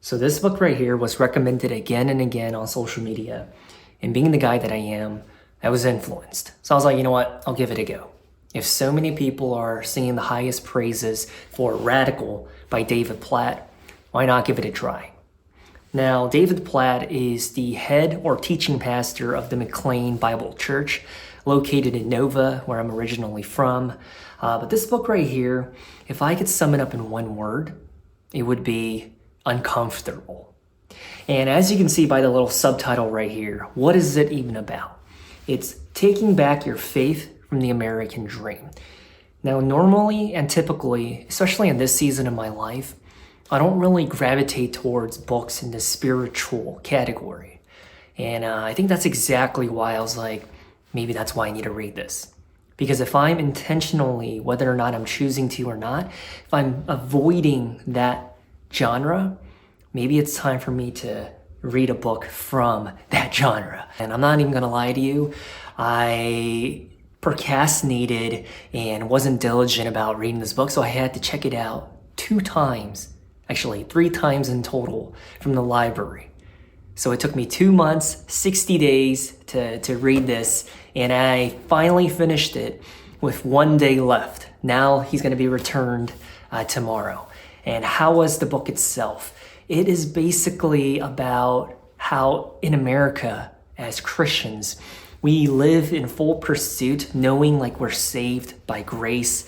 So this book right here was recommended again and again on social media. And being the guy that I am, I was influenced. So I was like, you know what? I'll give it a go. If so many people are singing the highest praises for Radical by David Platt, why not give it a try? Now, David Platt is the head or teaching pastor of the McLean Bible Church, located in Nova, where I'm originally from. But this book right here, if I could sum it up in one word, it would be uncomfortable. And as you can see by the little subtitle right here, what is it even about? It's taking back your faith from the American dream. Now, normally and typically, especially in this season of my life, I don't really gravitate towards books in the spiritual category. And I think that's exactly why I was like, maybe that's why I need to read this. Because if I'm intentionally, whether or not I'm choosing to or not, if I'm avoiding that genre, maybe it's time for me to read a book from that genre. And I'm not even gonna lie to you, I procrastinated and wasn't diligent about reading this book, so I had to check it out 2 times, actually 3 times in total from the library. So it took me 2 months, 60 days to read this, and I finally finished it with 1 day left. Now he's gonna be returned tomorrow. And how was the book itself? It is basically about how in America, as Christians, we live in full pursuit, knowing like we're saved by grace,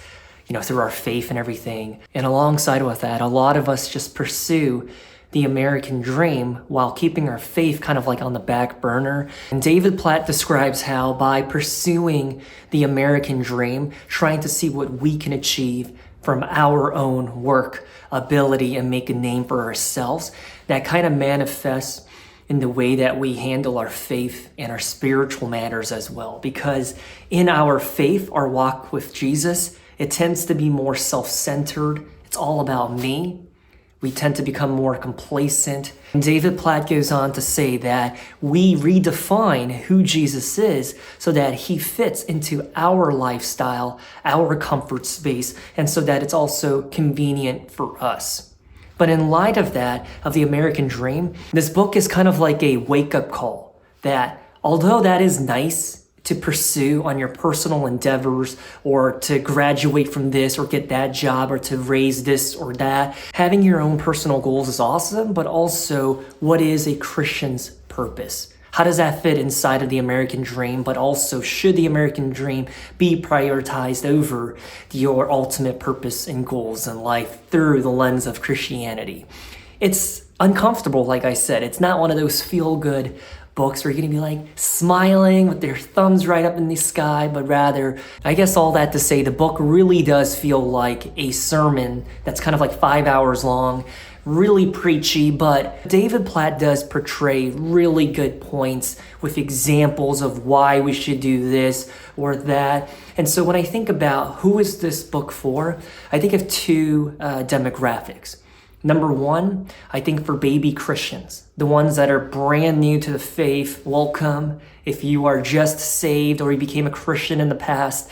through our faith and everything. And alongside with that, a lot of us just pursue the American dream while keeping our faith kind of like on the back burner. And David Platt describes how by pursuing the American dream, trying to see what we can achieve from our own work, ability, and make a name for ourselves, that kind of manifests in the way that we handle our faith and our spiritual matters as well. Because in our faith, our walk with Jesus, it tends to be more self-centered. It's all about me. We tend to become more complacent. And David Platt goes on to say that we redefine who Jesus is so that he fits into our lifestyle, our comfort space, and so that it's also convenient for us. But in light of that, of the American dream, this book is kind of like a wake-up call that although that is nice to pursue on your personal endeavors or to graduate from this or get that job or to raise this or that, having your own personal goals is awesome, but also what is a Christian's purpose? How does that fit inside of the American dream? But also, should the American dream be prioritized over your ultimate purpose and goals in life through the lens of Christianity? It's uncomfortable, like I said. It's not one of those feel-good books where you're gonna be like smiling with their thumbs right up in the sky, but rather, I guess all that to say, the book really does feel like a sermon that's kind of like 5 hours long, really preachy, but David Platt does portray really good points with examples of why we should do this or that. And so when I think about who is this book for, I think of 2 demographics. Number 1, I think for baby Christians, the ones that are brand new to the faith, welcome. If you are just saved or you became a Christian in the past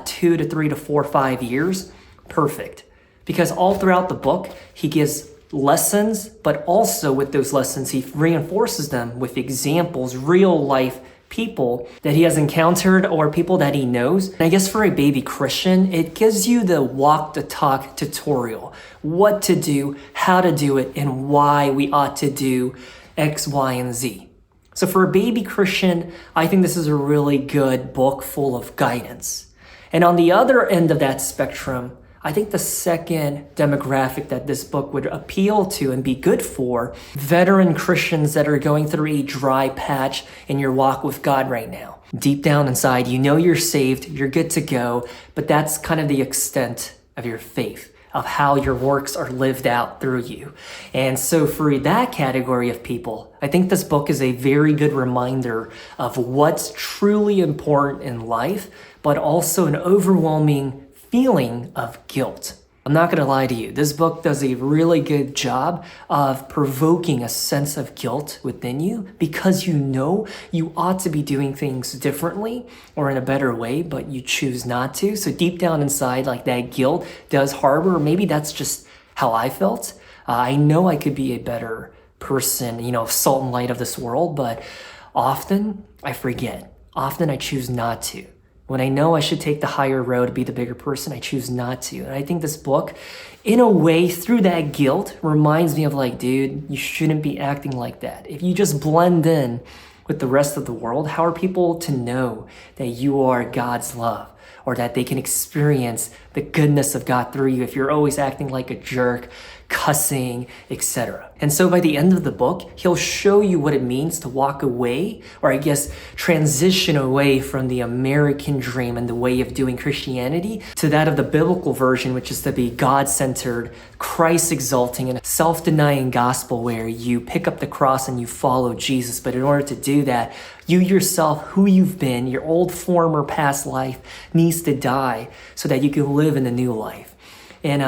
2 to 3 to 4, 5 years, perfect. Because all throughout the book, he gives lessons, but also with those lessons, he reinforces them with examples, real life people that he has encountered or people that he knows. And I guess for a baby Christian, it gives you the walk the talk tutorial, what to do, how to do it, and why we ought to do X, Y, and Z. So for a baby Christian, I think this is a really good book full of guidance. And on the other end of that spectrum, I think the second demographic that this book would appeal to and be good for, veteran Christians that are going through a dry patch in your walk with God right now. Deep down inside, you know you're saved, you're good to go, but that's kind of the extent of your faith, of how your works are lived out through you. And so for that category of people, I think this book is a very good reminder of what's truly important in life, but also an overwhelming feeling of guilt. I'm not gonna lie to you, this book does a really good job of provoking a sense of guilt within you because you know you ought to be doing things differently or in a better way, but you choose not to. So deep down inside, like that guilt does harbor, or maybe that's just how I felt. I know I could be a better person, salt and light of this world, but often I forget. Often I choose not to. When I know I should take the higher road to be the bigger person, I choose not to. And I think this book, in a way, through that guilt, reminds me of like, dude, you shouldn't be acting like that. If you just blend in with the rest of the world, how are people to know that you are God's love or that they can experience the goodness of God through you if you're always acting like a jerk, cussing, etc. And so by the end of the book, he'll show you what it means to walk away, or I guess transition away from the American dream and the way of doing Christianity to that of the biblical version, which is to be God-centered, Christ-exalting, and a self-denying gospel where you pick up the cross and you follow Jesus. But in order to do that, you yourself, who you've been, your old former past life, needs to die so that you can live in the new life. And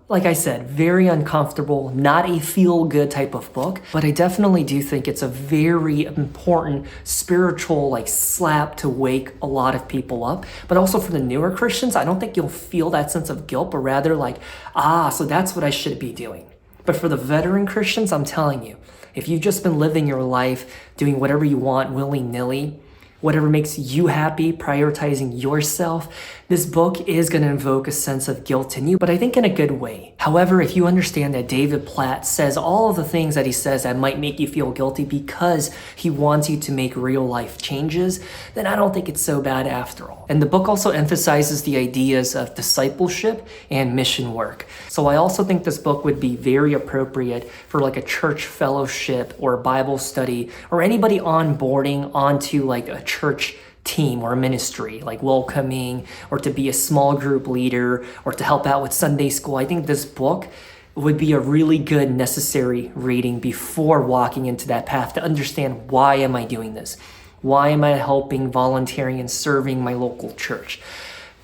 like I said, very uncomfortable, not a feel-good type of book, but I definitely do think it's a very important spiritual slap to wake a lot of people up. But also for the newer Christians, I don't think you'll feel that sense of guilt, but rather so that's what I should be doing. But for the veteran Christians, I'm telling you, if you've just been living your life, doing whatever you want willy-nilly, whatever makes you happy, prioritizing yourself, this book is going to invoke a sense of guilt in you, but I think in a good way. However, if you understand that David Platt says all of the things that he says that might make you feel guilty because he wants you to make real life changes, then I don't think it's so bad after all. And the book also emphasizes the ideas of discipleship and mission work. So I also think this book would be very appropriate for a church fellowship or a Bible study or anybody onboarding onto a church team or a ministry, welcoming, or to be a small group leader, or to help out with Sunday school. I think this book would be a really good necessary reading before walking into that path to understand, why am I doing this? Why am I helping, volunteering, and serving my local church?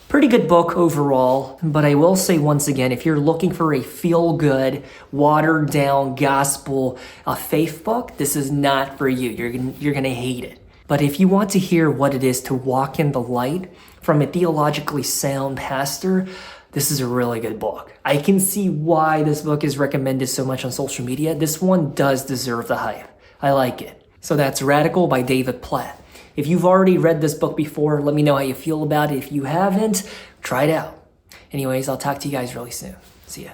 Pretty good book overall, but I will say once again, if you're looking for a feel-good, watered-down gospel faith book, this is not for you. You're gonna hate it. But if you want to hear what it is to walk in the light from a theologically sound pastor, this is a really good book. I can see why this book is recommended so much on social media. This one does deserve the hype. I like it. So that's Radical by David Platt. If you've already read this book before, let me know how you feel about it. If you haven't, try it out. Anyways, I'll talk to you guys really soon. See ya.